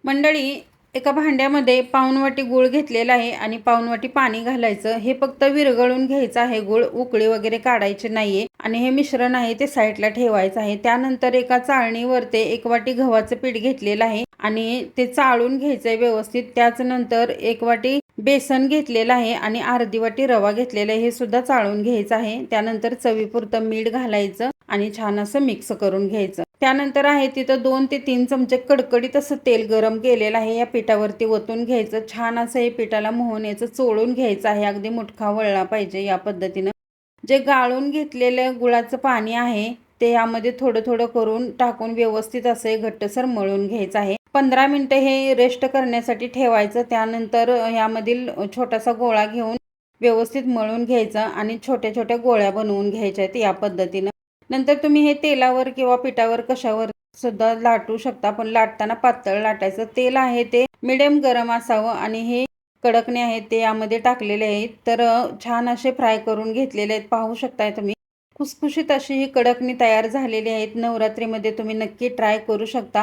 मंडळी, एका भांड्यामध्ये पाऊण वाटी गूळ घेतलेला आहे आणि पाऊण वाटी पाणी घालायचं। हे फक्त विरघळून घ्यायचं आहे गूळ, उकळी वगैरे काढायची नाहीये। आणि हे मिश्रण आहे ते साईडला ठेवायचं आहे। त्यानंतर एका चाळणीवर ते 1 वाटी गव्हाचं पीठ घेतलेलं आहे आणि ते चाळून घ्यायचंय व्यवस्थित। त्याच नंतर 1 वाटी बेसन घेतलेलं आहे आणि अर्धी वाटी रवा घेतलेला आहे, हे सुद्धा चाळून घ्यायचं आहे। त्यानंतर चवीपुरतं मीठ घालायचं आणि छान असं मिक्स करून घ्यायचं। त्यानंतर आहे तिथं 2 ते 3 चमचे कडकडीत असं तेल गरम केलेलं आहे, या पिठावरती ओतून घ्यायचं। छान असं हे पिठाला मोहन याचं चोळून घ्यायचं आहे, अगदी मुठका वळला पाहिजे या पद्धतीनं। जे गाळून घेतलेलं गुळाचं पाणी आहे ते यामध्ये थोडं थोडं करून टाकून व्यवस्थित असे घट्टसर मळून घ्यायचं आहे। 15 मिनिटं हे रेस्ट करण्यासाठी ठेवायचं। त्यानंतर यामधील छोटासा गोळा घेऊन व्यवस्थित मळून घ्यायचं आणि छोट्या छोट्या गोळ्या बनवून घ्यायच्या आहेत या पद्धतीनं। नंतर तुम्ही हे तेलावर किंवा पिठावर कशावर सुद्धा लाटू शकता, पण लाटताना पातळ लाटायचं। तेल आहे ते मिडियम गरम असावं आणि हे कडकणे आहेत ते यामध्ये टाकलेले आहेत। तर छान असे फ्राय करून घेतलेले आहेत, पाहू शकताय तुम्ही। खुसखुशीत अशी ही कडकणी तयार झालेली आहेत। नवरात्रीमध्ये तुम्ही नक्की ट्राय करू शकता।